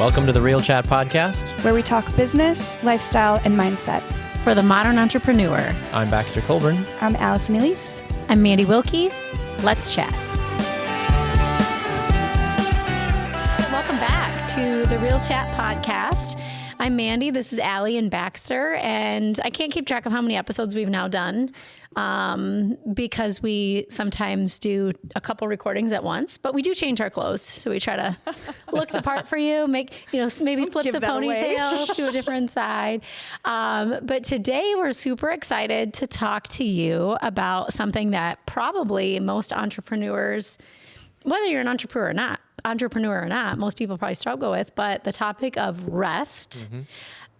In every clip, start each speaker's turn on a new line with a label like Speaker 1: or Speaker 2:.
Speaker 1: Welcome to the Real Chat Podcast,
Speaker 2: where we talk business, lifestyle, and mindset.
Speaker 3: For the modern entrepreneur.
Speaker 1: I'm Baxter Colburn.
Speaker 2: I'm Allison Elise.
Speaker 3: I'm Mandy Wilkie. Let's chat. Welcome back to the Real Chat Podcast. I'm Mandy. This is Allie and Baxter, and I can't keep track of how many episodes we've now done because we sometimes do a couple recordings at once, but we do change our clothes. So we try to look the part for you, maybe flip the ponytail to a different side. But today we're super excited to talk to you about something that probably most entrepreneurs, whether you're an entrepreneur or not, most people probably struggle with, but the topic of rest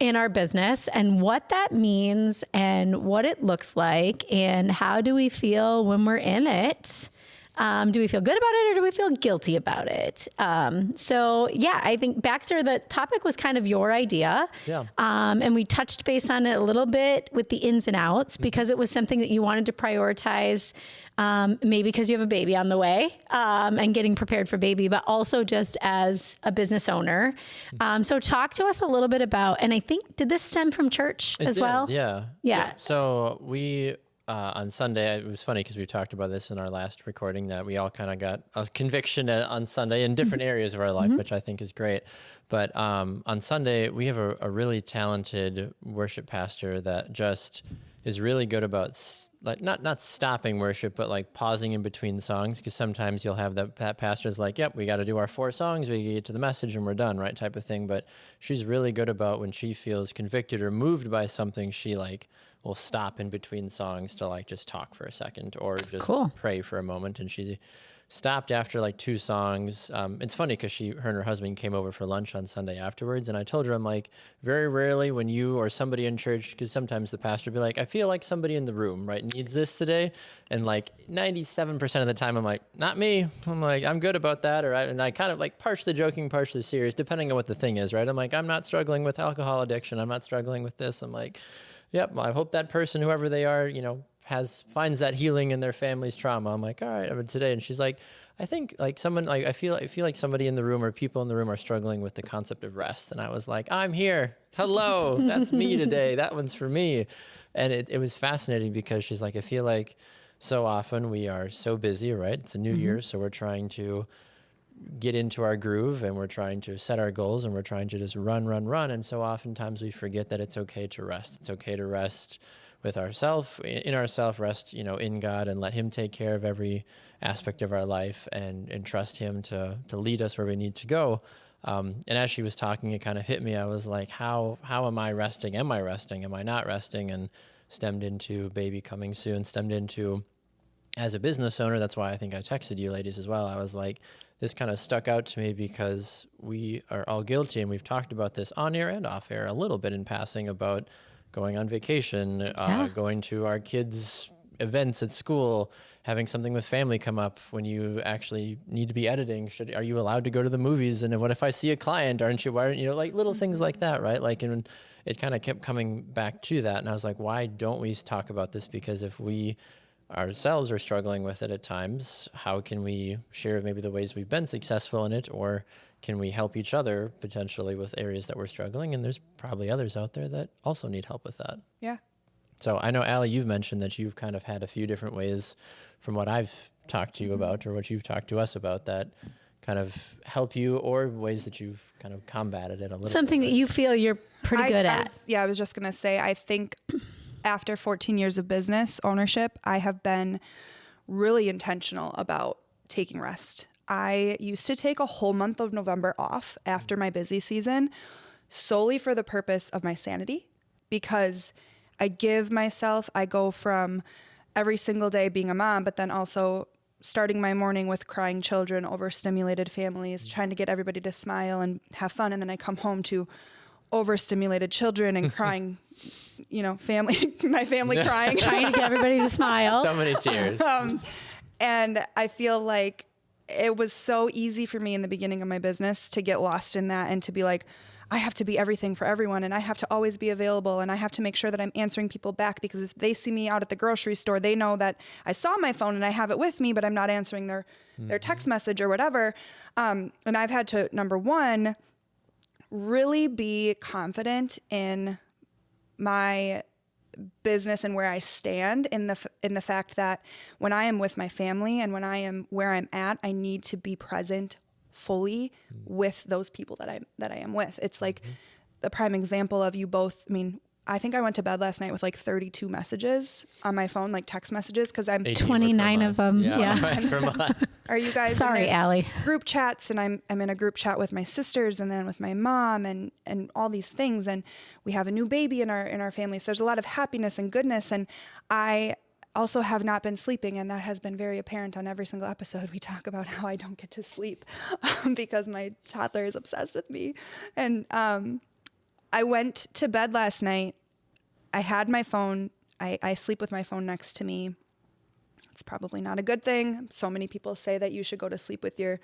Speaker 3: in our business and what that means and what it looks like and how do we feel when we're in it. Do we feel good about it or do we feel guilty about it? I think Baxter, the topic was kind of your idea.
Speaker 1: Yeah.
Speaker 3: And we touched base on it a little bit with the ins and outs because it was something that you wanted to prioritize, maybe because you have a baby on the way and getting prepared for baby, but also just as a business owner. So talk to us a little bit about, and I think, did this stem from church well?
Speaker 1: Yeah. So we... on Sunday, it was funny because we talked about this in our last recording that we all kind of got a conviction on Sunday in different areas of our life, which I think is great. But on Sunday, we have a really talented worship pastor that just is really good about not stopping worship, but like pausing in between songs, because sometimes you'll have that pastor's like, yep, we got to do our 4 songs, we get to the message and we're done, right, type of thing. But she's really good about when she feels convicted or moved by something, she will stop in between songs to just talk for a second or just pray for a moment. And she stopped after 2 songs. It's funny because her and her husband came over for lunch on Sunday afterwards. And I told her, I'm like, very rarely when you or somebody in church, because sometimes the pastor will be like, I feel like somebody in the room, right, needs this today. And 97% of the time, I'm like, not me. I'm like, I'm good about that. And I kind of partially joking, partially serious, depending on what the thing is, right? I'm like, I'm not struggling with alcohol addiction. I'm not struggling with this. I'm like, yep, I hope that person, whoever they are, finds that healing in their family's trauma. I'm like, all right, but today. And she's like, I think someone, I feel like somebody in the room or people in the room are struggling with the concept of rest. And I was like, I'm here. Hello, that's me today. That one's for me. And it was fascinating because she's like, I feel like so often we are so busy, right? It's a new year. So we're trying to get into our groove and we're trying to set our goals and we're trying to just run. And so oftentimes we forget that it's okay to rest. It's okay to rest with ourselves, rest, in God and let Him take care of every aspect of our life and trust Him to lead us where we need to go. And as she was talking, it kind of hit me. I was like, how am I resting? Am I resting? Am I not resting? And stemmed into baby coming soon, stemmed into as a business owner. That's why I think I texted you ladies as well. I was like, this kind of stuck out to me because we are all guilty, and we've talked about this on air and off air a little bit in passing about going on vacation, going to our kids' events at school, having something with family come up when you actually need to be editing. Are you allowed to go to the movies? And what if I see a client? Aren't you? Why aren't you? Little things like that, right? And it kind of kept coming back to that, and I was like, why don't we talk about this? Because if we ourselves are struggling with it at times, how can we share maybe the ways we've been successful in it, or can we help each other potentially with areas that we're struggling? And there's probably others out there that also need help with that.
Speaker 2: Yeah.
Speaker 1: So I know, Allie, you've mentioned that you've kind of had a few different ways from what I've talked to you about or what you've talked to us about that kind of help you, or ways that you've kind of combated it a little
Speaker 3: Something
Speaker 1: bit.
Speaker 3: That you feel you're pretty good at.
Speaker 2: I was just going to say, I think after 14 years of business ownership, I have been really intentional about taking rest. I used to take a whole month of November off after my busy season solely for the purpose of my sanity, because I go from every single day being a mom, but then also starting my morning with crying children, overstimulated families, trying to get everybody to smile and have fun. And then I come home to overstimulated children and crying, my family crying.
Speaker 3: Trying to get everybody to smile.
Speaker 1: So many tears.
Speaker 2: And I feel like it was so easy for me in the beginning of my business to get lost in that and to be like, I have to be everything for everyone, and I have to always be available, and I have to make sure that I'm answering people back, because if they see me out at the grocery store, they know that I saw my phone and I have it with me, but I'm not answering their text message or whatever. And I've had to, number one, really be confident in my business and where I stand in the fact that when I am with my family and when I am where I'm at, I need to be present fully with those people that I am with. It's like the prime example of you both. I mean, I think I went to bed last night with like 32 messages on my phone, like text messages, because I'm
Speaker 3: 29 of them. Yeah.
Speaker 2: Are you guys?
Speaker 3: Sorry, Allie. Group
Speaker 2: chats, and I'm in a group chat with my sisters, and then with my mom, and all these things. And we have a new baby in our family, so there's a lot of happiness and goodness. And I also have not been sleeping, and that has been very apparent on every single episode. We talk about how I don't get to sleep because my toddler is obsessed with me. And I went to bed last night. I had my phone. I sleep with my phone next to me. It's probably not a good thing. So many people say that you should go to sleep with your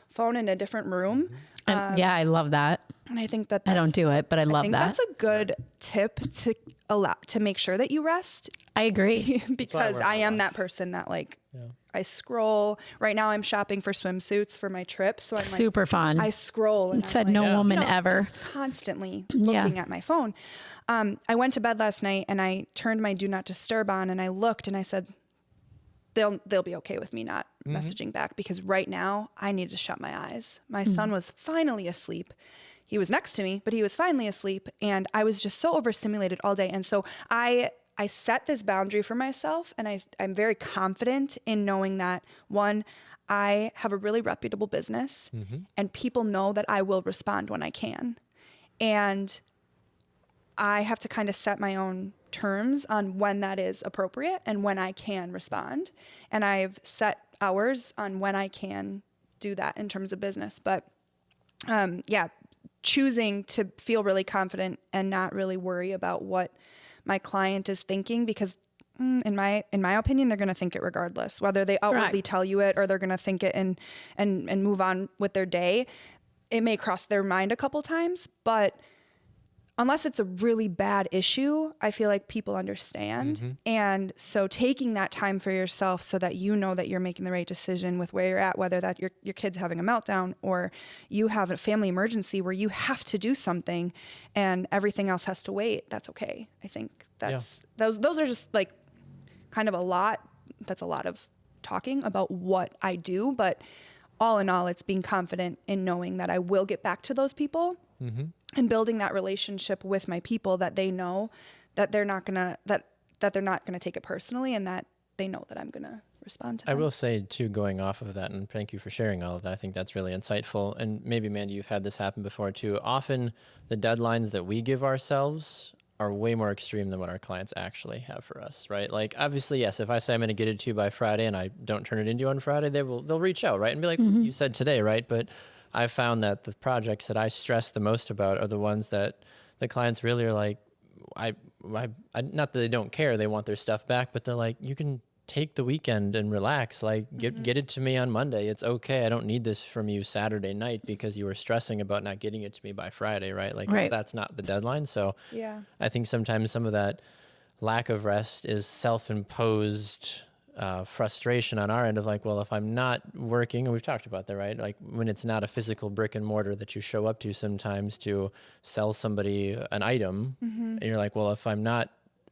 Speaker 2: phone in a different room.
Speaker 3: Yeah, I love that.
Speaker 2: And I think that
Speaker 3: I don't do it, but I love that.
Speaker 2: That's a good tip to make sure that you rest.
Speaker 3: I agree.
Speaker 2: Because I am that person that I scroll. Right now I'm shopping for swimsuits for my trip. So I'm
Speaker 3: super fun.
Speaker 2: I scroll. And
Speaker 3: said no woman ever.
Speaker 2: Just constantly looking at my phone. I went to bed last night and I turned my do not disturb on and I looked and I said, they'll be okay with me not messaging back, because right now I need to shut my eyes. My son was finally asleep. He was next to me, but he was finally asleep, and I was just so overstimulated all day. And so I set this boundary for myself, and I'm very confident in knowing that, one, I have a really reputable business, and people know that I will respond when I can. And I have to kind of set my own terms on when that is appropriate and when I can respond. And I've set hours on when I can do that in terms of business. But choosing to feel really confident and not really worry about what my client is thinking, because in my opinion, they're going to think it regardless, whether they outwardly tell you it or they're going to think it and move on with their day. It may cross their mind a couple times, but unless it's a really bad issue, I feel like people understand. And so taking that time for yourself so that you know that you're making the right decision with where you're at, whether that your kid's having a meltdown or you have a family emergency where you have to do something and everything else has to wait, that's okay. I think those are just like kind of a lot. That's a lot of talking about what I do, but all in all, it's being confident in knowing that I will get back to those people. And building that relationship with my people, that they know that they're not gonna take it personally, and that they know that I'm gonna respond to them.
Speaker 1: I will say too, going off of that, and thank you for sharing all of that. I think that's really insightful. And maybe, Mandy, you've had this happen before too. Often the deadlines that we give ourselves are way more extreme than what our clients actually have for us, right? Like, obviously, yes, if I say I'm going to get it to you by Friday and I don't turn it into you on Friday, they'll reach out, right? And be like, you said today, right? But I've found that the projects that I stress the most about are the ones that the clients really are like, I not that they don't care, they want their stuff back, but they're like, you can take the weekend and relax, like get it to me on Monday. It's okay. I don't need this from you Saturday night because you were stressing about not getting it to me by Friday, right? Like that's not the deadline. So I think sometimes some of that lack of rest is self-imposed frustration on our end of like, well, if I'm not working, and we've talked about that, right? Like when it's not a physical brick and mortar that you show up to sometimes to sell somebody an item, and you're like, well, if I'm not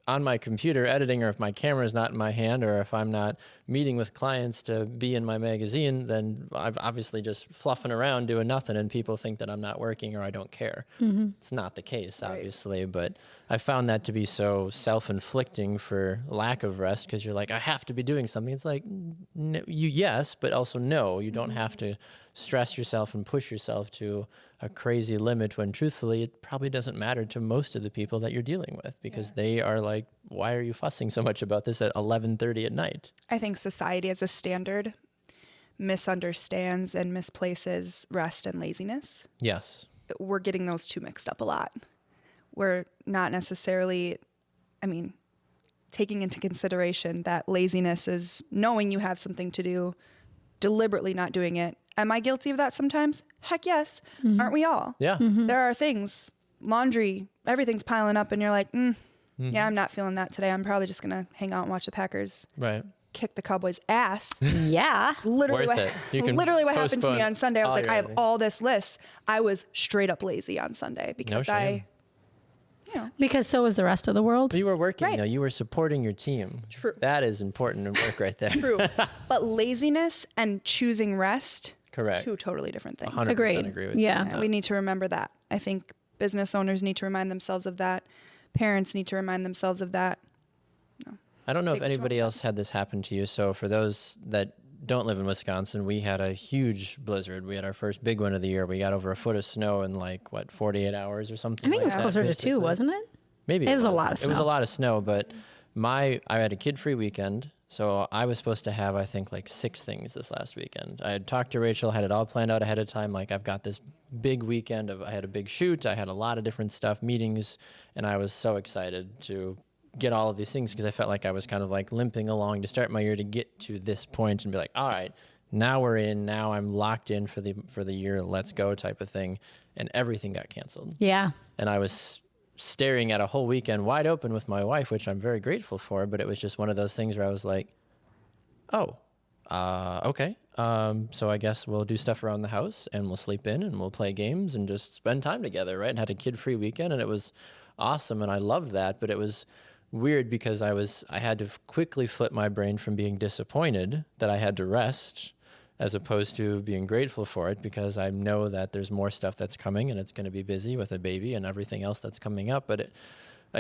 Speaker 1: on my computer editing, or if my camera is not in my hand, or if I'm not meeting with clients to be in my magazine, then I'm obviously just fluffing around doing nothing, and people think that I'm not working or I don't care. It's not the case, obviously, but I found that to be so self-inflicting for lack of rest, because you're like, I have to be doing something. It's like, no, yes, but also no, you don't have to stress yourself and push yourself to a crazy limit when truthfully it probably doesn't matter to most of the people that you're dealing with, because they are like, why are you fussing so much about this at 11:30 at night? I
Speaker 2: think society as a standard misunderstands and misplaces rest and laziness.
Speaker 1: Yes.
Speaker 2: We're getting those two mixed up a lot. We're not necessarily, taking into consideration that laziness is knowing you have something to do, deliberately not doing it. Am I guilty of that sometimes? Heck yes. Aren't we all?
Speaker 1: Yeah.
Speaker 2: There are things, laundry, everything's piling up and you're like, yeah, I'm not feeling that today. I'm probably just going to hang out and watch the Packers kick the Cowboys' ass.
Speaker 3: Yeah.
Speaker 2: Literally
Speaker 1: Worth it. You can
Speaker 2: what happened to me
Speaker 1: postpone
Speaker 2: on Sunday. I was
Speaker 1: all
Speaker 2: like,
Speaker 1: your
Speaker 2: I have
Speaker 1: editing.
Speaker 2: all this list. I was straight up lazy on Sunday because
Speaker 1: shame.
Speaker 3: Because so is the rest of the world.
Speaker 1: You were working,
Speaker 2: Right.
Speaker 1: though. You were supporting your team.
Speaker 2: True.
Speaker 1: That is important in work right there.
Speaker 2: True. But laziness and choosing rest,
Speaker 1: Correct.
Speaker 2: two totally different things.
Speaker 1: 100%
Speaker 3: Agreed.
Speaker 1: agree with
Speaker 3: Yeah.
Speaker 1: you.
Speaker 2: And we need to remember that. I think business owners need to remind themselves of that. Parents need to remind themselves of that.
Speaker 1: I don't know if
Speaker 2: Take control.
Speaker 1: anybody else had this happen to you. So for those that don't live in Wisconsin, we had a huge blizzard. We had our first big one of the year. We got over a foot of snow in 48 hours or something.
Speaker 3: I think it was
Speaker 1: that,
Speaker 3: closer to 2,
Speaker 1: basically.
Speaker 3: wasn't it?
Speaker 1: Maybe
Speaker 3: It was a lot of
Speaker 1: It was a
Speaker 3: snow.
Speaker 1: lot of snow, but I had a kid-free weekend, so I was supposed to have, I think, 6 things this last weekend. I had talked to Rachel, had it all planned out ahead of time. I've got this big weekend I had a big shoot, I had a lot of different stuff, meetings, and I was so excited to get all of these things because I felt like I was kind of limping along to start my year to get to this point and be like, all right, now we're in, now I'm locked in for the year, let's go type of thing. And everything got canceled.
Speaker 3: Yeah.
Speaker 1: And I was staring at a whole weekend wide open with my wife, which I'm very grateful for, but it was just one of those things where I was like, oh, okay. So I guess we'll do stuff around the house and we'll sleep in and we'll play games and just spend time together, right? And had a kid-free weekend and it was awesome and I loved that, but it was weird because I had to quickly flip my brain from being disappointed that I had to rest as opposed to being grateful for it because I know that there's more stuff that's coming and it's going to be busy with a baby and everything else that's coming up. But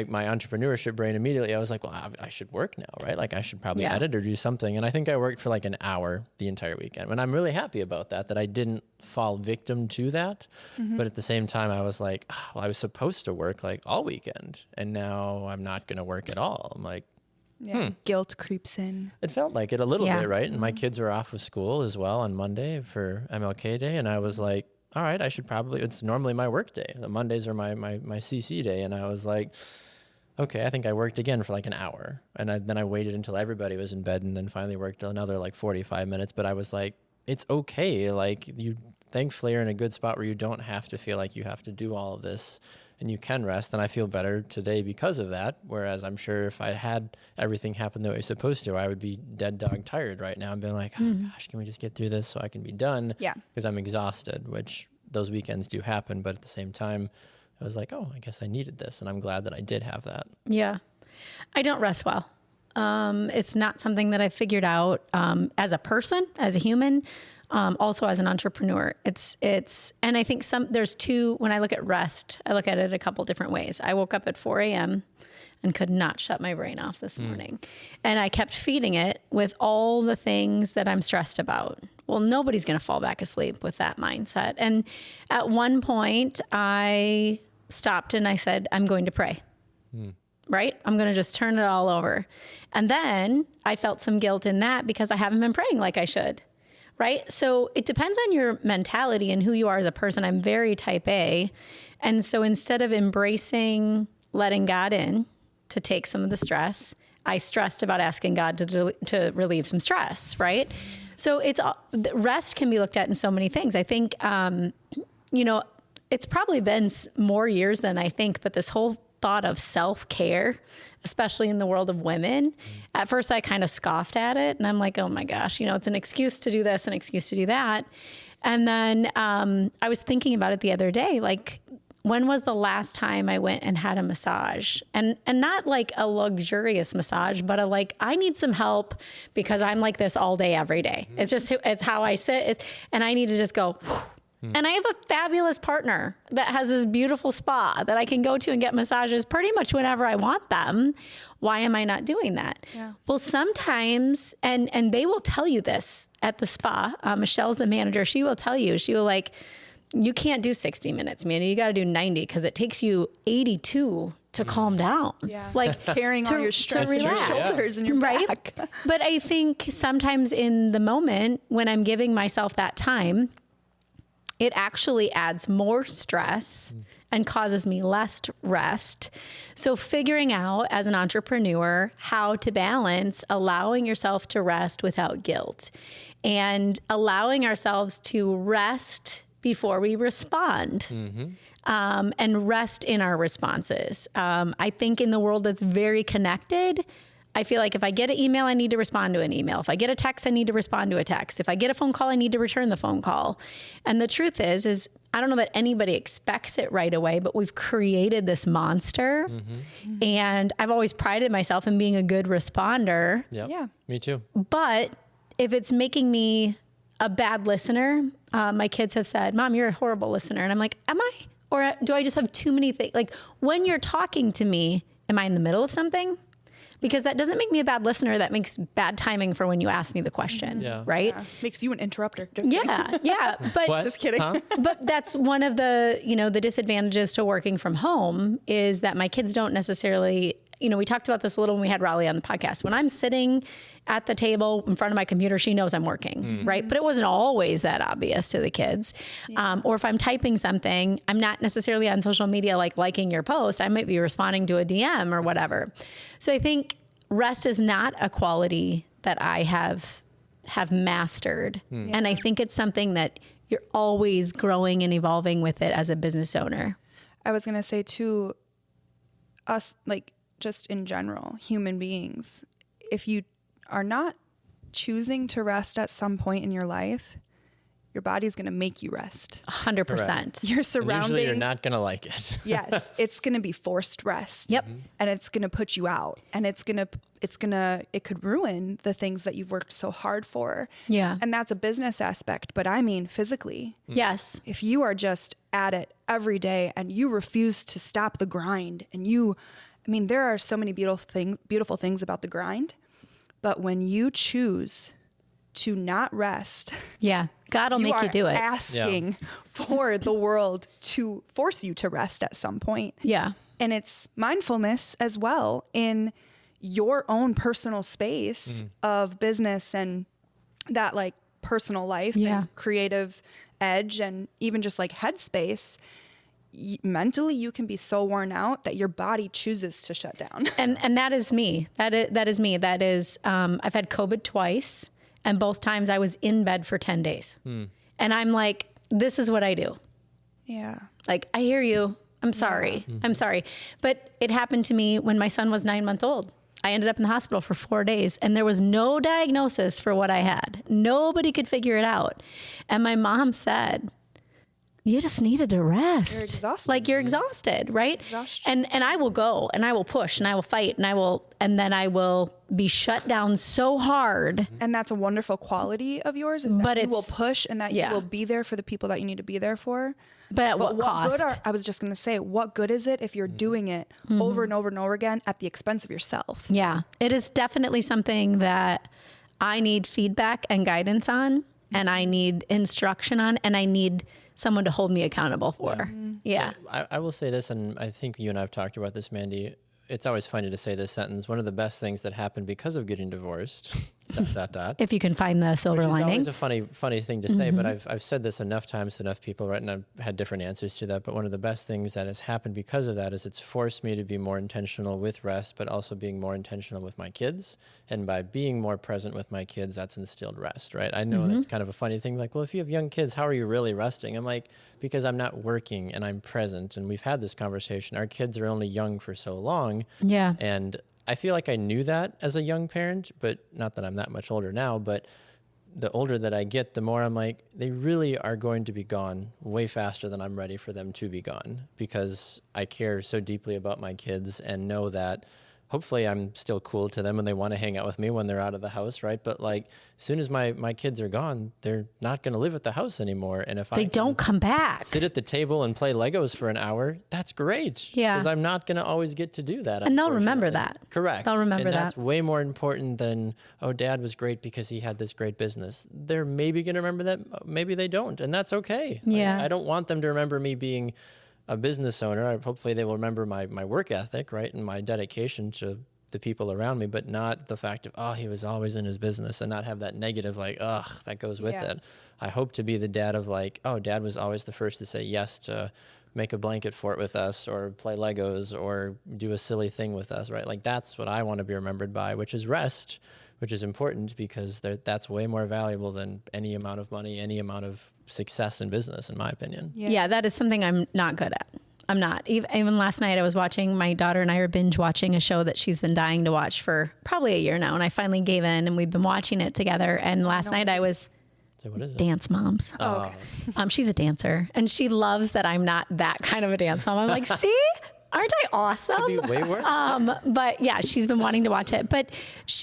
Speaker 1: my entrepreneurship brain immediately, I was like, well, I should work now, right? I should probably edit or do something. And I think I worked for an hour the entire weekend. And I'm really happy about that I didn't fall victim to that. Mm-hmm. But at the same time, I was like, well, I was supposed to work all weekend and now I'm not going to work at all. I'm like,
Speaker 2: Guilt creeps in.
Speaker 1: it felt like it a little
Speaker 3: Yeah.
Speaker 1: bit, right? And my kids were off of school as well on Monday for MLK Day. And I was like, all right, I should probably, it's normally my work day. The Mondays are my CC day. And I was like, okay, I think I worked again for an hour. And then I waited until everybody was in bed and then finally worked another 45 minutes. But I was like, it's okay. You thankfully are in a good spot where you don't have to feel like you have to do all of this and you can rest. And I feel better today because of that. Whereas I'm sure if I had everything happen the way it's supposed to, I would be dead dog tired right now and being like, oh gosh, can we just get through this so I can be done?
Speaker 2: Yeah.
Speaker 1: Because I'm exhausted, which those weekends do happen. But at the same time, I was like, oh, I guess I needed this. And I'm glad that I did have that.
Speaker 3: Yeah. I don't rest well. It's not something that I figured out as a person, as a human, also as an entrepreneur. And I think there's two, when I look at rest, I look at it a couple different ways. I woke up at 4 a.m. and could not shut my brain off this morning. And I kept feeding it with all the things that I'm stressed about. Well, nobody's going to fall back asleep with that mindset. And at one point I stopped and I said, I'm going to pray. Right? I'm going to just turn it all over. And then I felt some guilt in that because I haven't been praying like I should. Right? So it depends on your mentality and who you are as a person. I'm very type A. And so instead of embracing letting God in to take some of the stress, I stressed about asking God to relieve some stress. Right? So rest can be looked at in so many things. I think, it's probably been more years than I think, but this whole thought of self-care, especially in the world of women, at first I kind of scoffed at it and I'm like, oh my gosh, it's an excuse to do this, an excuse to do that. And then I was thinking about it the other day, when was the last time I went and had a massage? And not a luxurious massage, but I need some help because I'm like this all day, every day. It's how I sit. And I need to just go, whew. And I have a fabulous partner that has this beautiful spa that I can go to and get massages pretty much whenever I want them. Why am I not doing that? Yeah. Well, sometimes, and they will tell you this at the spa. Michelle's the manager. She will tell you, you can't do 60 minutes, Mandy. You got to do 90 because it takes you 82 to calm down.
Speaker 2: Yeah. Carrying all your stress in your shoulders and your back.
Speaker 3: But I think sometimes in the moment when I'm giving myself that time, it actually adds more stress and causes me less rest. So figuring out as an entrepreneur how to balance allowing yourself to rest without guilt and allowing ourselves to rest before we respond, and rest in our responses. I think in the world that's very connected, I feel like if I get an email, I need to respond to an email. If I get a text, I need to respond to a text. If I get a phone call, I need to return the phone call. And the truth is I don't know that anybody expects it right away, but we've created this monster. And I've always prided myself in being a good responder.
Speaker 1: Yep.
Speaker 2: Yeah.
Speaker 1: Me too.
Speaker 3: But if it's making me a bad listener, my kids have said, Mom, you're a horrible listener. And I'm like, am I? Or do I just have too many things? Like when you're talking to me, am I in the middle of something? Because that doesn't make me a bad listener. That makes bad timing for when you ask me the question, right?
Speaker 2: Yeah. Makes you an interrupter. Just
Speaker 3: Yeah. But
Speaker 1: What?
Speaker 2: Just kidding.
Speaker 1: Huh?
Speaker 3: but that's one of the, the disadvantages to working from home is that my kids don't necessarily, we talked about this a little when we had Raleigh on the podcast. When I'm sitting at the table in front of my computer, she knows I'm working, right? But it wasn't always that obvious to the kids. Or if I'm typing something, I'm not necessarily on social media like liking your post. I might be responding to a DM or whatever. So I think rest is not a quality that I have mastered. And I think it's something that you're always growing and evolving with it as a business owner.
Speaker 2: I was going to say too, us, like just in general, human beings, if you are not choosing to rest at some point in your life, your body's going to make you rest.
Speaker 3: 100%.
Speaker 1: Correct.
Speaker 2: Your surroundings.
Speaker 1: Usually you're not going to like it.
Speaker 2: Yes, it's going to be forced rest.
Speaker 3: Yep.
Speaker 2: And it's going to put you out, and it could ruin the things that you've worked so hard for.
Speaker 3: Yeah.
Speaker 2: And that's a business aspect, but I mean physically.
Speaker 3: Yes.
Speaker 2: If you are just at it every day and you refuse to stop the grind, and there are so many beautiful things about the grind, but when you choose to not rest,
Speaker 3: God will make you do it.
Speaker 2: Asking for the world to force you to rest at some point.
Speaker 3: Yeah.
Speaker 2: And it's mindfulness as well in your own personal space of business and that like personal life and creative edge and even just like headspace. Mentally, you can be so worn out that your body chooses to shut down.
Speaker 3: And that is me. That is me. That is, I've had COVID twice, and both times I was in bed for 10 days. And I'm like, this is what I do.
Speaker 2: Yeah.
Speaker 3: Like, I hear you. I'm sorry. I'm sorry. But it happened to me when my son was 9 months old. I ended up in the hospital for 4 days, and there was no diagnosis for what I had. Nobody could figure it out. And my mom said, you just needed to rest.
Speaker 2: You're exhausted.
Speaker 3: Like you're exhausted, right?
Speaker 2: Exhaustion.
Speaker 3: And I will go and I will push and I will fight and then I will be shut down so hard.
Speaker 2: And that's a wonderful quality of yours is that you will push and that you will be there for the people that you need to be there for.
Speaker 3: But at what cost?
Speaker 2: I was just going to say, what good is it if you're doing it over and over and over again at the expense of yourself?
Speaker 3: Yeah, it is definitely something that I need feedback and guidance on, and I need instruction on, and I need someone to hold me accountable for. Yeah.
Speaker 1: I will say this, and I think you and I have talked about this, Mandy. It's always funny to say this sentence. One of the best things that happened because of getting divorced, ...
Speaker 3: If you can find the silver
Speaker 1: Which is
Speaker 3: lining.
Speaker 1: always a funny thing to say, but I've said this enough times to enough people, right? And I've had different answers to that. But one of the best things that has happened because of that is it's forced me to be more intentional with rest, but also being more intentional with my kids. And by being more present with my kids, that's instilled rest, right? I know that's kind of a funny thing. Like, well, if you have young kids, how are you really resting? I'm like, because I'm not working and I'm present. And we've had this conversation. Our kids are only young for so long.
Speaker 3: Yeah.
Speaker 1: And I feel like I knew that as a young parent, but not that I'm that much older now, but the older that I get, the more I'm like, they really are going to be gone way faster than I'm ready for them to be gone, because I care so deeply about my kids and know that hopefully I'm still cool to them and they want to hang out with me when they're out of the house, right? But like, as soon as my kids are gone, they're not going to live at the house anymore. And if
Speaker 3: they don't come back,
Speaker 1: sit at the table and play Legos for an hour, that's great.
Speaker 3: Yeah.
Speaker 1: Because I'm not going to always get to do that.
Speaker 3: And they'll remember that.
Speaker 1: Correct.
Speaker 3: They'll remember
Speaker 1: and
Speaker 3: that.
Speaker 1: That's way more important than, oh, Dad was great because he had this great business. They're maybe going to remember that. Maybe they don't. And that's okay.
Speaker 3: Yeah.
Speaker 1: I don't want them to remember me being a business owner. Hopefully they will remember my work ethic, right? And my dedication to the people around me, but not the fact of, oh, he was always in his business, and not have that negative, like, ugh, that goes with it. I hope to be the dad of like, oh, Dad was always the first to say yes to make a blanket fort with us or play Legos or do a silly thing with us, right? Like that's what I want to be remembered by, which is rest, which is important because that's way more valuable than any amount of money, any amount of success in business, in my opinion.
Speaker 3: Yeah, that is something I'm not good at. I'm not. Even last night I was watching, my daughter and I are binge watching a show that she's been dying to watch for probably a year now. And I finally gave in and we've been watching it together. And last night I was
Speaker 1: So what is it?
Speaker 3: Dance Moms.
Speaker 2: Oh, okay.
Speaker 3: She's a dancer and she loves that I'm not that kind of a dance mom. I'm like, see, aren't I awesome?
Speaker 1: Could be way worse.
Speaker 3: But yeah, she's been wanting to watch it. But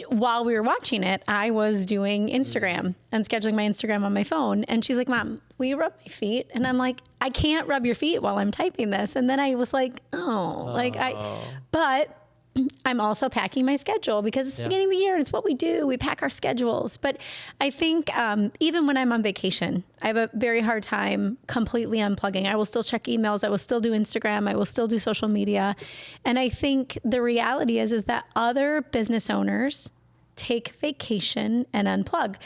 Speaker 3: while we were watching it, I was doing Instagram and scheduling my Instagram on my phone. And she's like, Mom, will you rub my feet? And I'm like, I can't rub your feet while I'm typing this. And then I was like, but I'm also packing my schedule because it's the beginning of the year and it's what we do. We pack our schedules. But I think even when I'm on vacation, I have a very hard time completely unplugging. I will still check emails. I will still do Instagram. I will still do social media. And I think the reality is that other business owners take vacation and unplug.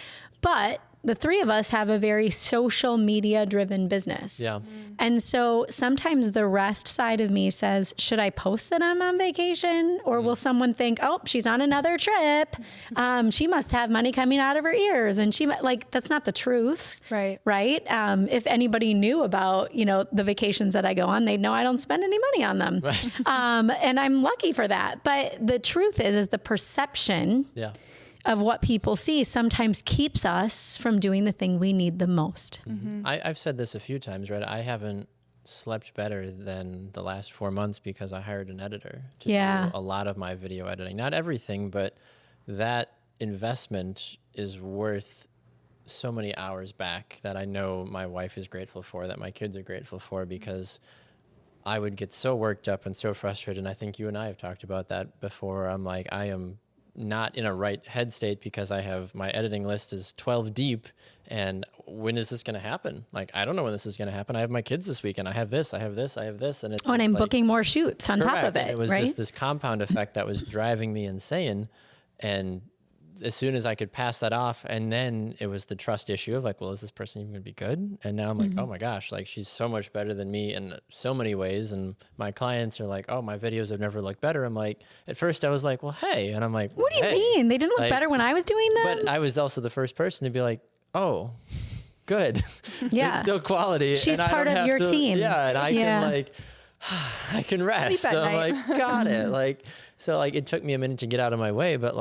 Speaker 3: But the three of us have a very social media driven business.
Speaker 1: Yeah.
Speaker 3: And so sometimes the rest side of me says, should I post that I'm on vacation? Or will someone think, oh, she's on another trip. She must have money coming out of her ears. And that's not the truth.
Speaker 2: Right.
Speaker 3: Right. If anybody knew about, the vacations that I go on, they'd know I don't spend any money on them.
Speaker 1: Right.
Speaker 3: And I'm lucky for that. But the truth is the perception of what people see sometimes keeps us from doing the thing we need the most.
Speaker 1: Mm-hmm. I've said this a few times, right? I haven't slept better than the last 4 months because I hired an editor to do a lot of my video editing. Not everything, but that investment is worth so many hours back that I know my wife is grateful for, that my kids are grateful for, because I would get so worked up and so frustrated. And I think you and I have talked about that before. I'm like, I am not in a right head state because I have my editing list is 12 deep. And when is this going to happen? Like, I don't know when this is going to happen. I have my kids this week and I have this. And it's
Speaker 3: and I'm booking more shoots on top of it.
Speaker 1: And it was
Speaker 3: right?
Speaker 1: just this compound effect that was driving me insane. And as soon as I could pass that off, and then it was the trust issue of like, well, is this person even going to be good? And now I'm like, oh my gosh, like she's so much better than me in so many ways. And my clients are like, oh, my videos have never looked better. I'm like, at first I was like, well, hey. And I'm like,
Speaker 3: what do you mean? They didn't look better when I was doing them?
Speaker 1: But I was also the first person to be like, oh, good.
Speaker 3: Yeah.
Speaker 1: It's still quality.
Speaker 3: She's
Speaker 1: and
Speaker 3: part of your team.
Speaker 1: Yeah. And I can like, I can rest. So I'm like, got it. So it took me a minute to get out of my way, but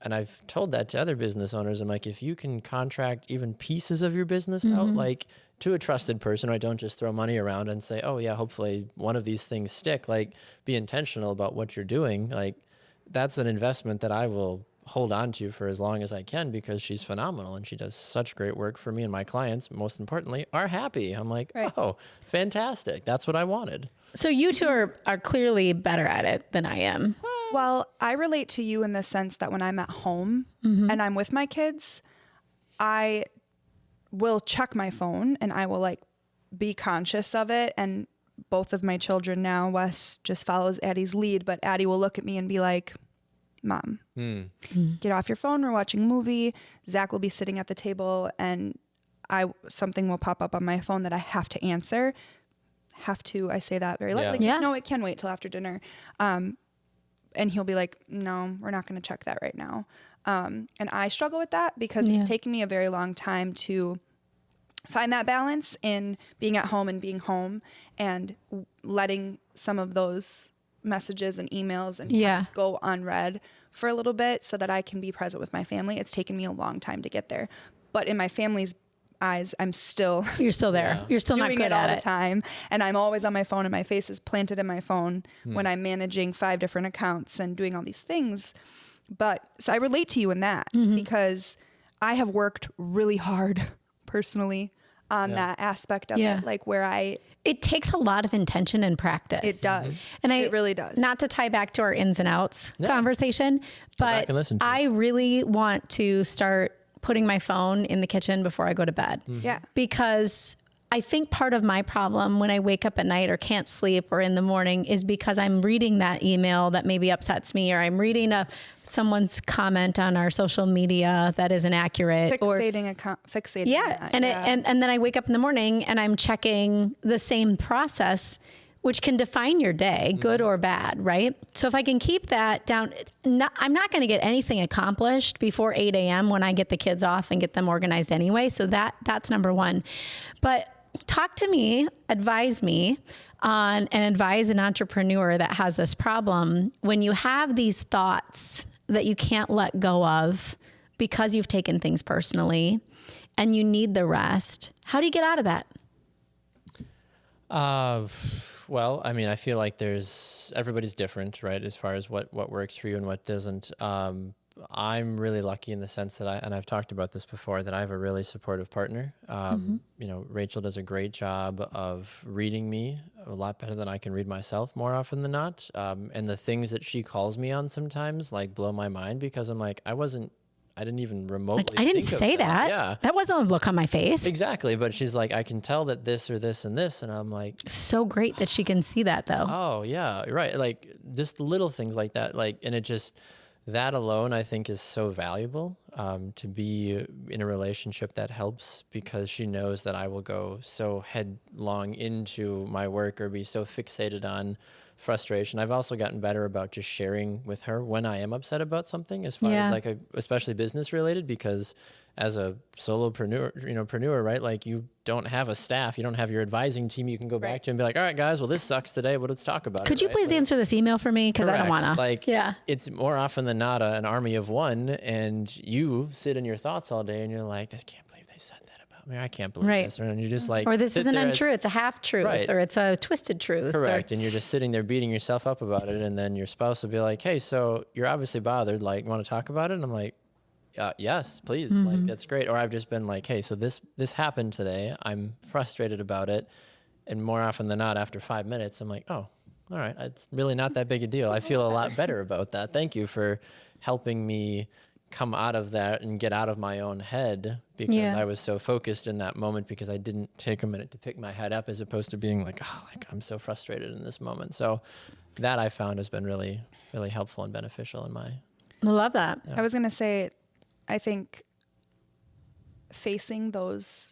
Speaker 1: and I've told that to other business owners. I'm like, if you can contract even pieces of your business out, to a trusted person, right? Don't just throw money around and say, oh yeah, hopefully one of these things stick. Be intentional about what you're doing. That's an investment that I will hold on to for as long as I can because she's phenomenal and she does such great work for me, and my clients, most importantly, are happy. I'm like, oh, fantastic. That's what I wanted.
Speaker 3: So you two are clearly better at it than I am.
Speaker 2: Well, I relate to you in the sense that when I'm at home and I'm with my kids, I will check my phone and I will be conscious of it. And both of my children now, Wes just follows Addie's lead, but Addie will look at me and be like, Mom, get off your phone. We're watching a movie. Zach will be sitting at the table and something will pop up on my phone that I have to answer. I say that very lightly. No, it can wait till after dinner. And he'll be like, no, we're not going to check that right now. And I struggle with that because it's taken me a very long time to find that balance in being at home and being home and letting some of those messages and emails and texts go unread for a little bit so that I can be present with my family. It's taken me a long time to get there. But in my family's eyes, You're still there. Yeah. You're still not good at it all the time. And I'm always on my phone and my face is planted in my phone when I'm managing 5 different accounts and doing all these things. But so I relate to you in that because I have worked really hard personally on that aspect of it. Where
Speaker 3: it takes a lot of intention and practice.
Speaker 2: It does.
Speaker 3: And
Speaker 2: it really does.
Speaker 3: Not to tie back to our ins and outs conversation, but I really want to start putting my phone in the kitchen before I go to bed.
Speaker 2: Yeah.
Speaker 3: Because I think part of my problem when I wake up at night or can't sleep or in the morning is because I'm reading that email that maybe upsets me, or I'm reading someone's comment on our social media that isn't accurate.
Speaker 2: Fixating.
Speaker 3: Yeah. And then I wake up in the morning and I'm checking the same process, which can define your day, good or bad, right? So if I can keep that down, I'm not going to get anything accomplished before 8 a.m. when I get the kids off and get them organized anyway. So that's number one. But talk to me, advise me on, and advise an entrepreneur that has this problem. When you have these thoughts that you can't let go of because you've taken things personally and you need the rest, how do you get out of that?
Speaker 1: Well, I mean, I feel like everybody's different, right? As far as what works for you and what doesn't. I'm really lucky in the sense that and I've talked about this before, that I have a really supportive partner. You know, Rachel does a great job of reading me a lot better than I can read myself more often than not. And the things that she calls me on sometimes like blow my mind, because I'm like, I didn't even remotely
Speaker 3: I didn't
Speaker 1: think of
Speaker 3: say that.
Speaker 1: Yeah.
Speaker 3: That wasn't a look on my face.
Speaker 1: Exactly. But she's like, I can tell that this or this and this. And I'm like,
Speaker 3: So great that she can see that though.
Speaker 1: oh yeah, right. Like just little things like that. Like, and it just, that alone, I think, is so valuable, to be in a relationship that helps, because she knows that I will go so headlong into my work or be so fixated on frustration. I've also gotten better about just sharing with her when I am upset about something, as far as like especially business related, because as a solopreneur, right? Like, you don't have a staff, you don't have your advising team you can go back to and be like, all right, guys, well, this sucks today, but let's talk about it.
Speaker 3: Could you please answer this email for me? Because I don't want to.
Speaker 1: Like, it's more often than not an army of one, and you sit in your thoughts all day and you're like, I can't believe they said that about me. I can't believe this. And you're just like,
Speaker 3: or this isn't untrue. It's a half truth, or it's a twisted truth.
Speaker 1: Correct. And you're just sitting there beating yourself up about it. And then your spouse will be like, hey, so you're obviously bothered. Like, want to talk about it? And I'm like, yes, please. Like, that's great. Or I've just been like, hey, so this happened today. I'm frustrated about it. And more often than not, after 5 minutes, I'm like, oh, all right, it's really not that big a deal. I feel a lot better about that. Thank you for helping me come out of that and get out of my own head, because I was so focused in that moment, because I didn't take a minute to pick my head up, as opposed to being like, oh, like, I'm so frustrated in this moment. So that I found has been really, really helpful and beneficial in my...
Speaker 3: I love that.
Speaker 2: I was going to say, I think facing those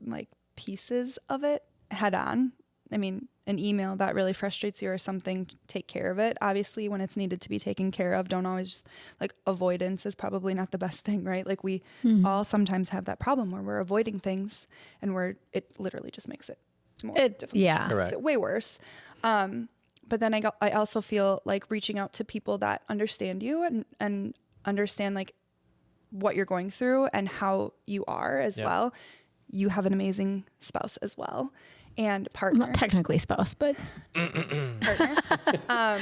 Speaker 2: like pieces of it head on. I mean, an email that really frustrates you or something, take care of it. Obviously, when it's needed to be taken care of, don't always just, like, avoidance is probably not the best thing, right? Like, we all sometimes have that problem where we're avoiding things and it literally just makes it more difficult.
Speaker 3: Yeah.
Speaker 2: Makes it way worse. But then I also feel like reaching out to people that understand you and understand like what you're going through and how you are as well. You have an amazing spouse as well, and partner.
Speaker 3: Not technically spouse, but
Speaker 2: partner.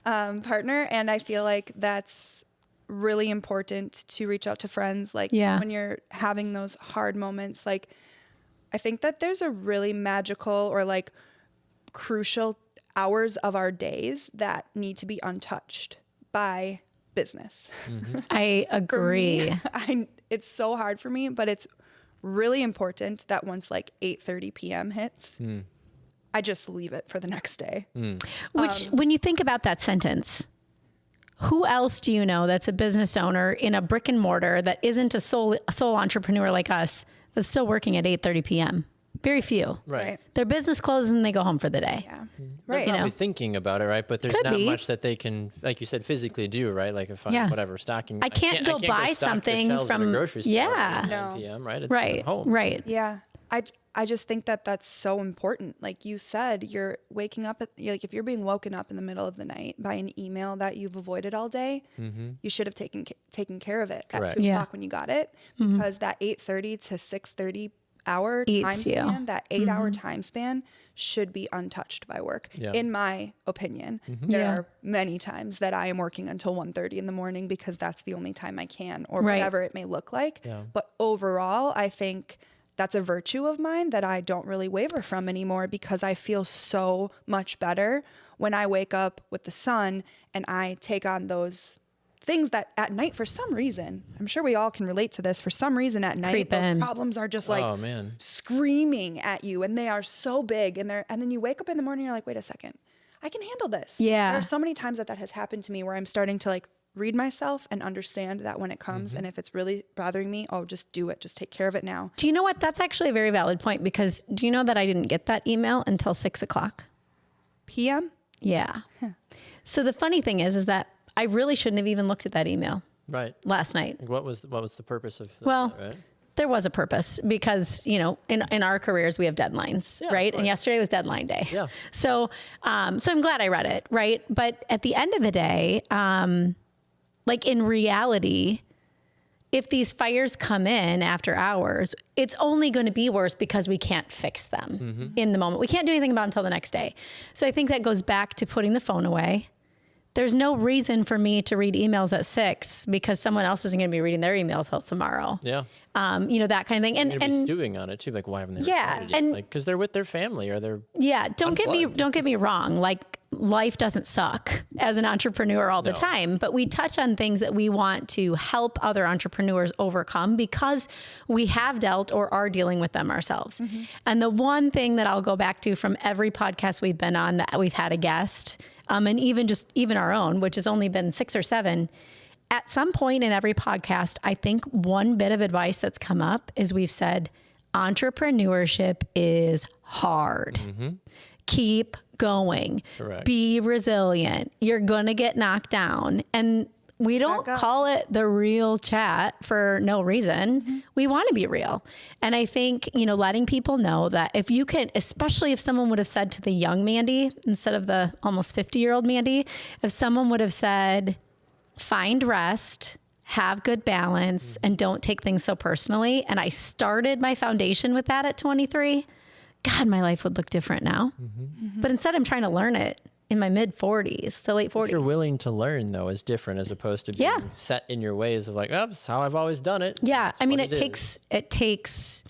Speaker 2: Partner. And I feel like that's really important to reach out to friends. Like when you're having those hard moments, like, I think that there's a really magical or like crucial hours of our days that need to be untouched by business.
Speaker 3: I agree.
Speaker 2: It's so hard for me, but it's really important that once like 8:30 p.m. hits, I just leave it for the next day.
Speaker 3: Which, when you think about that sentence, who else do you know that's a business owner in a brick and mortar that isn't a sole entrepreneur like us that's still working at 8:30 p.m.? Very few.
Speaker 1: Right.
Speaker 3: Their business closes and they go home for the day.
Speaker 2: Yeah.
Speaker 1: They're probably thinking about it, right? But there's not much that they can, like you said, physically do, right? Like if I'm whatever stocking,
Speaker 3: I can't go buy something from
Speaker 1: a grocery store at 9
Speaker 2: No.
Speaker 1: p.m., right? It's
Speaker 3: Right.
Speaker 1: home.
Speaker 3: Right.
Speaker 2: Yeah. I just think that that's so important. Like you said, you're waking up like if you're being woken up in the middle of the night by an email that you've avoided all day, you should have taken care of it at 2 o'clock when you got it, because that 8:30 to 6:30 hour time span, that 8 hour time span should be untouched by work. In my opinion, there are many times that I am working until 1:30 in the morning because that's the only time I can, or whatever it may look like. But overall, I think that's a virtue of mine that I don't really waver from anymore, because I feel so much better when I wake up with the sun and I take on those things that at night, for some reason, I'm sure we all can relate to this, for some reason at night, those problems are just like screaming at you, and they are so big, and then you wake up in the morning and you're like, wait a second, I can handle this. There are so many times that has happened to me where I'm starting to like read myself and understand that when it comes, and if it's really bothering me, just do it. Just take care of it now.
Speaker 3: Do you know what? That's actually a very valid point, because do you know that I didn't get that email until 6 o'clock
Speaker 2: p.m.?
Speaker 3: Yeah. So the funny thing is that I really shouldn't have even looked at that email last night.
Speaker 1: Like what was the purpose of that,
Speaker 3: well,
Speaker 1: right?
Speaker 3: there was a purpose because, you know, in our careers, we have deadlines, right? And yesterday was deadline day.
Speaker 1: Yeah.
Speaker 3: So I'm glad I read it, right? But at the end of the day, like in reality, if these fires come in after hours, it's only going to be worse because we can't fix them in the moment. We can't do anything about them until the next day. So I think that goes back to putting the phone away. There's no reason for me to read emails at 6 because someone else isn't going to be reading their emails till tomorrow.
Speaker 1: Yeah.
Speaker 3: You know, that kind of thing.
Speaker 1: And be stewing on it too. Like, why haven't they responded yet? Like, because they're with their family or they're
Speaker 3: don't get me wrong. Like, life doesn't suck as an entrepreneur all the time, but we touch on things that we want to help other entrepreneurs overcome because we have dealt or are dealing with them ourselves. And the one thing that I'll go back to from every podcast we've been on that we've had a guest, and even our own, which has only been 6 or 7, at some point in every podcast, I think one bit of advice that's come up is we've said, entrepreneurship is hard. Keep going.
Speaker 1: Correct.
Speaker 3: Be resilient. You're going to get knocked down. And we don't call it the real chat for no reason. We want to be real. And I think, you know, letting people know that if you can, especially if someone would have said to the young Mandy instead of the almost 50-year-old Mandy, if someone would have said, find rest, have good balance, and don't take things so personally. And I started my foundation with that at 23. God, my life would look different now. But instead, I'm trying to learn it in my mid 40s, the late 40s.
Speaker 1: What you're willing to learn, though, is different as opposed to being set in your ways of like, oh, that's how I've always done it.
Speaker 3: Yeah. I mean, it takes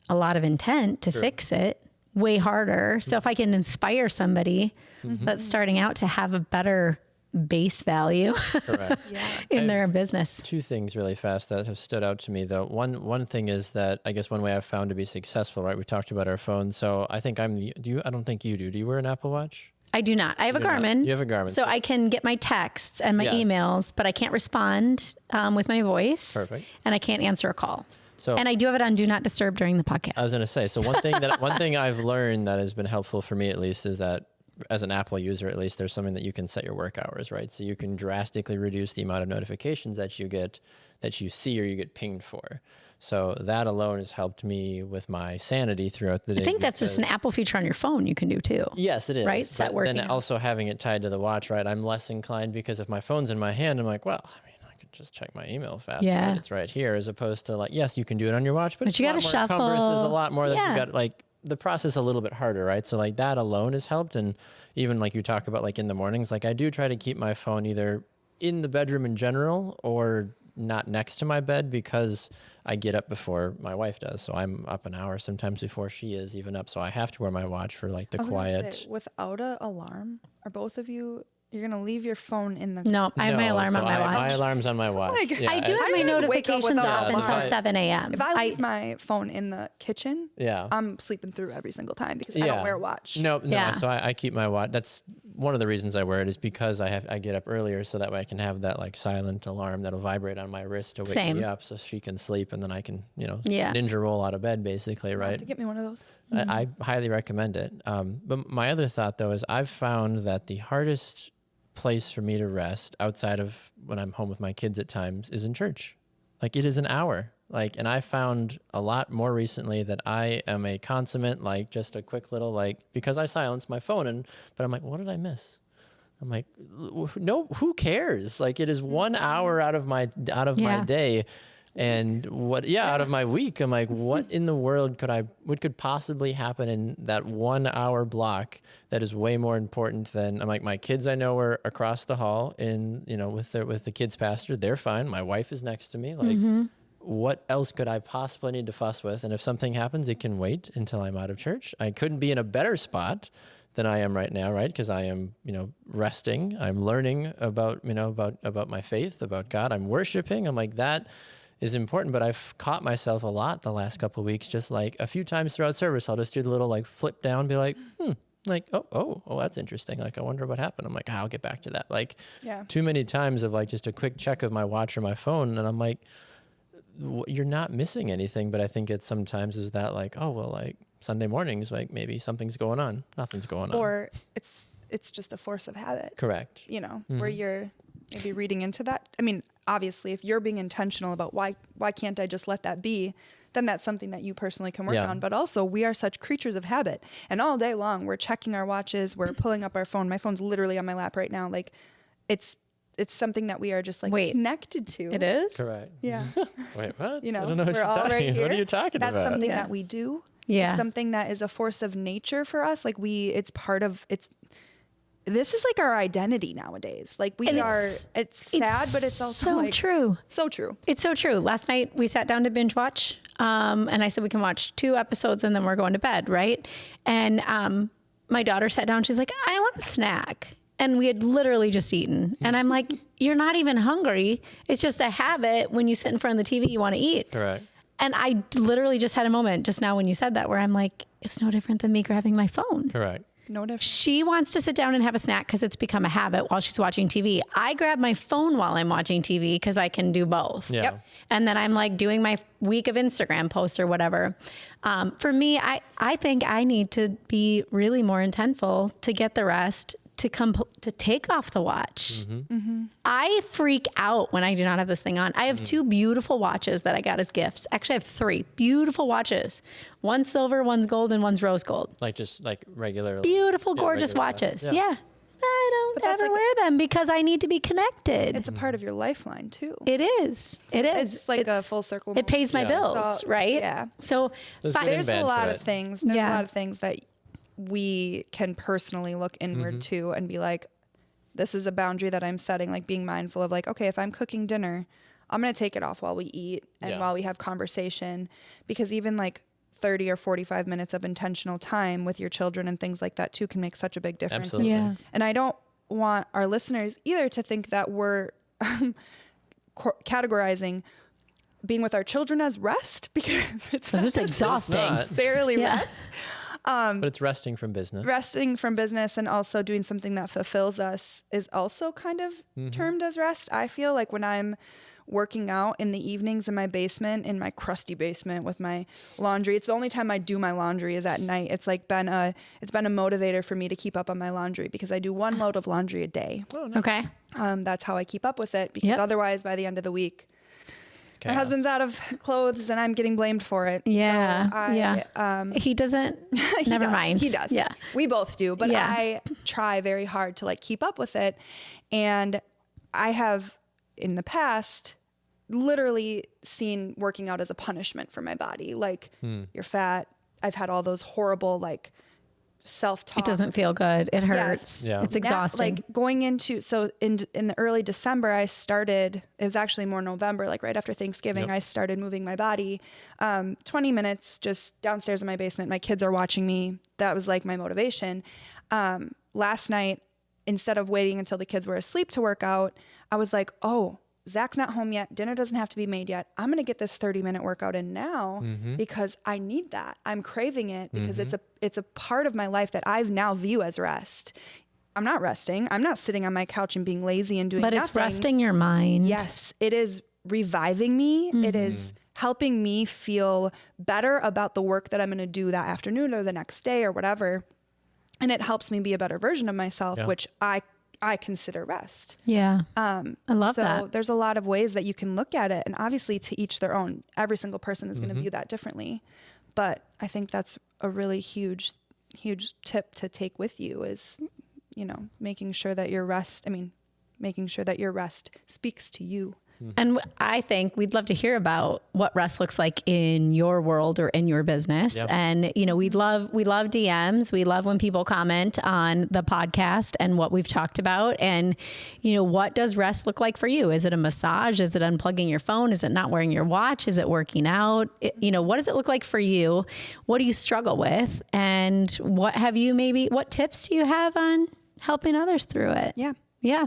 Speaker 3: a lot of intent to fix it, way harder. So if I can inspire somebody that's starting out to have a better base value in their business.
Speaker 1: 2 things really fast that have stood out to me, though. One thing is that I guess one way I've found to be successful, right? We talked about our phones. So I think I don't think you do. Do you wear an Apple Watch?
Speaker 3: I do not. I have a Garmin.
Speaker 1: You have a Garmin.
Speaker 3: So I can get my texts and my emails, but I can't respond with my voice.
Speaker 1: Perfect.
Speaker 3: And I can't answer a call.
Speaker 1: So,
Speaker 3: and I do have it on Do Not Disturb during the podcast.
Speaker 1: I was going to say, so one thing I've learned that has been helpful for me at least is that as an Apple user, at least, there's something that you can set your work hours, right? So you can drastically reduce the amount of notifications that you get, that you see or you get pinged for. So that alone has helped me with my sanity throughout the day.
Speaker 3: I think that's just an Apple feature on your phone you can do too.
Speaker 1: Yes, it is.
Speaker 3: Right? Set working.
Speaker 1: Then also having it tied to the watch, right? I'm less inclined because if my phone's in my hand, I'm like, well, I mean, I could just check my email fast.
Speaker 3: Yeah.
Speaker 1: Right? It's right here, as opposed to like, yes, you can do it on your watch, but it's
Speaker 3: you got to
Speaker 1: shuffle. There's a lot more that you got, like, the process a little bit harder, right? So like that alone has helped. And even like you talk about like in the mornings, like I do try to keep my phone either in the bedroom in general or not next to my bed because I get up before my wife does. So I'm up an hour sometimes before she is even up. So I have to wear my watch for like the quiet.
Speaker 2: Without an alarm, are both of you, you're going to leave your phone in the...
Speaker 3: No, I have my alarm on my watch.
Speaker 1: My alarm's on my watch.
Speaker 2: Like,
Speaker 3: I do have my notifications off until 7 a.m.
Speaker 2: If I leave my phone in the kitchen, I'm sleeping through every single time because I don't wear a watch.
Speaker 1: No. So I keep my watch. That's one of the reasons I wear it is because I get up earlier so that way I can have that like silent alarm that'll vibrate on my wrist to wake me up so she can sleep and then I can, ninja roll out of bed basically, right?
Speaker 2: To get me one of those.
Speaker 1: I highly recommend it. But my other thought though is I've found that the hardest place for me to rest outside of when I'm home with my kids at times is in church. Like it is an hour. Like, and I found a lot more recently that I am a consummate, like just a quick little, like, because I silenced my phone but I'm like, what did I miss? I'm like, no, who cares? Like it is 1 hour out of my day. And out of my week, I'm like, what in the world what could possibly happen in that 1 hour block that is way more important than, I'm like, my kids I know are across the hall with the kids pastor, they're fine. My wife is next to me. Like, what else could I possibly need to fuss with? And if something happens, it can wait until I'm out of church. I couldn't be in a better spot than I am right now, right? Because I am, resting. I'm learning about my faith, about God. I'm worshiping. I'm like, that is important, but I've caught myself a lot the last couple of weeks, just like a few times throughout service, I'll just do the little like flip down, be like, like, oh, that's interesting. Like, I wonder what happened. I'm like, I'll get back to that. Like too many times of like just a quick check of my watch or my phone. And I'm like, you're not missing anything. But I think it sometimes is that like, oh, well, like Sunday mornings, like maybe something's going on. Nothing's going on.
Speaker 2: Or it's just a force of habit.
Speaker 1: Correct.
Speaker 2: Where you're maybe reading into that. I mean, obviously, if you're being intentional about why can't I just let that be, then that's something that you personally can work on. But also, we are such creatures of habit. And all day long, we're checking our watches, we're pulling up our phone. My phone's literally on my lap right now. Like, it's something that we are just like connected to.
Speaker 3: It is?
Speaker 1: Correct.
Speaker 2: Yeah.
Speaker 1: Wait, what?
Speaker 2: You know,
Speaker 1: I don't know what
Speaker 2: we're
Speaker 1: you're
Speaker 2: all
Speaker 1: talking.
Speaker 2: right here.
Speaker 1: What are you talking
Speaker 2: That's
Speaker 1: about?
Speaker 2: something that we do.
Speaker 3: Yeah.
Speaker 2: It's something that is a force of nature for us. Like this is like our identity nowadays. Like it's sad, but it's also
Speaker 3: so
Speaker 2: like
Speaker 3: true.
Speaker 2: So true.
Speaker 3: It's so true. Last night we sat down to binge watch. And I said, we can watch 2 episodes and then we're going to bed. Right. And, my daughter sat down. She's like, I want a snack. And we had literally just eaten. And I'm like, you're not even hungry. It's just a habit. When you sit in front of the TV, you want to eat.
Speaker 1: Correct.
Speaker 3: And I literally just had a moment just now when you said that, where I'm like, it's no different than me grabbing my phone.
Speaker 1: Correct.
Speaker 2: No different.
Speaker 3: She wants to sit down and have a snack because it's become a habit while she's watching TV. I grab my phone while I'm watching TV because I can do both.
Speaker 1: Yeah.
Speaker 2: Yep.
Speaker 3: And then I'm like doing my week of Instagram posts or whatever. For me, I think I need to be really more intentful to get the rest, to take off the watch. I freak out when I do not have this thing on. I have 2 beautiful watches that I got as gifts. Actually, I have 3 beautiful watches. One's silver, one's gold, and one's rose gold.
Speaker 1: Like just like regular.
Speaker 3: Beautiful, gorgeous
Speaker 1: regular
Speaker 3: watches.
Speaker 1: Yeah.
Speaker 3: Yeah. I don't ever wear them because I need to be connected.
Speaker 2: It's a part of your lifeline too.
Speaker 3: It is. It is.
Speaker 2: It's like a full circle.
Speaker 3: It pays my bills, right?
Speaker 2: Yeah.
Speaker 3: So
Speaker 2: There's a lot of things. There's
Speaker 3: Yeah.
Speaker 2: a lot of things that we can personally look inward to and be like, this is a boundary that I'm setting, like being mindful of like, okay, if I'm cooking dinner, I'm going to take it off while we eat and while we have conversation, because even like 30 or 45 minutes of intentional time with your children and things like that too can make such a big difference.
Speaker 1: Absolutely.
Speaker 3: Yeah.
Speaker 2: And I don't want our listeners either to think that we're categorizing being with our children as rest, because it's
Speaker 3: exhausting.
Speaker 2: necessarily rest.
Speaker 1: But it's resting from business.
Speaker 2: Resting from business and also doing something that fulfills us is also kind of termed as rest. I feel like when I'm working out in the evenings in my basement, in my crusty basement with my laundry, it's the only time I do my laundry is at night. It's like been a motivator for me to keep up on my laundry, because I do 1 load of laundry a day.
Speaker 1: Oh, nice.
Speaker 3: Okay.
Speaker 2: That's how I keep up with it, because otherwise by the end of the week, my husband's out of clothes and I'm getting blamed for it.
Speaker 3: Yeah.
Speaker 2: So
Speaker 3: he doesn't. Never mind.
Speaker 2: He does.
Speaker 3: Yeah.
Speaker 2: We both do. But I try very hard to like keep up with it. And I have in the past literally seen working out as a punishment for my body. Like, you're fat. I've had all those horrible like self-talk.
Speaker 3: It doesn't feel good. It hurts.
Speaker 1: Yes. Yeah.
Speaker 3: It's exhausting.
Speaker 2: Like going into, so in the early December, I started, it was actually more November, like right after Thanksgiving, I started moving my body, 20 minutes just downstairs in my basement. My kids are watching me. That was like my motivation. Last night, instead of waiting until the kids were asleep to work out, I was like, oh, Zach's not home yet. Dinner doesn't have to be made yet. I'm going to get this 30-minute workout in now because I need that. I'm craving it because it's a part of my life that I now view as rest. I'm not resting. I'm not sitting on my couch and being lazy and doing nothing.
Speaker 3: But it's resting your mind.
Speaker 2: Yes, it is reviving me. It is helping me feel better about the work that I'm going to do that afternoon or the next day or whatever. And it helps me be a better version of myself, which I consider rest.
Speaker 3: Yeah. I love that.
Speaker 2: So there's a lot of ways that you can look at it, and obviously to each their own. Every single person is going to view that differently. But I think that's a really huge tip to take with you is, making sure that your rest speaks to you.
Speaker 3: And I think we'd love to hear about what rest looks like in your world or in your business. Yep. And, we love DMs. We love when people comment on the podcast and what we've talked about. And, what does rest look like for you? Is it a massage? Is it unplugging your phone? Is it not wearing your watch? Is it working out? What does it look like for you? What do you struggle with? And what tips do you have on helping others through it?
Speaker 2: Yeah.
Speaker 3: Yeah.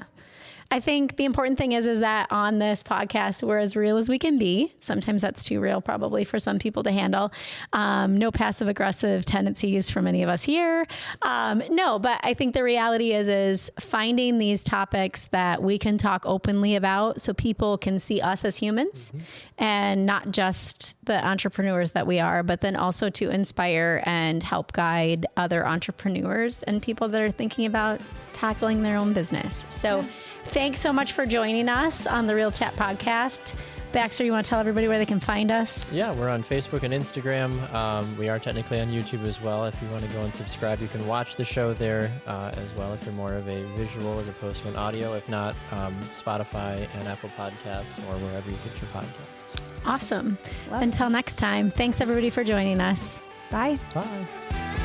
Speaker 3: I think the important thing is that on this podcast, we're as real as we can be. Sometimes that's too real probably for some people to handle. No passive aggressive tendencies from any of us here. No, but I think the reality is finding these topics that we can talk openly about so people can see us as humans and not just the entrepreneurs that we are, but then also to inspire and help guide other entrepreneurs and people that are thinking about tackling their own business. So thank thanks so much for joining us on the Real Chat podcast. Baxter, you want to tell everybody where they can find us?
Speaker 1: Yeah, we're on Facebook and Instagram. We are technically on YouTube as well. If you want to go and subscribe, you can watch the show there as well if you're more of a visual as opposed to an audio. If not, Spotify and Apple Podcasts or wherever you get your podcasts.
Speaker 3: Awesome. Until next time, thanks everybody for joining us.
Speaker 2: Bye.
Speaker 1: Bye.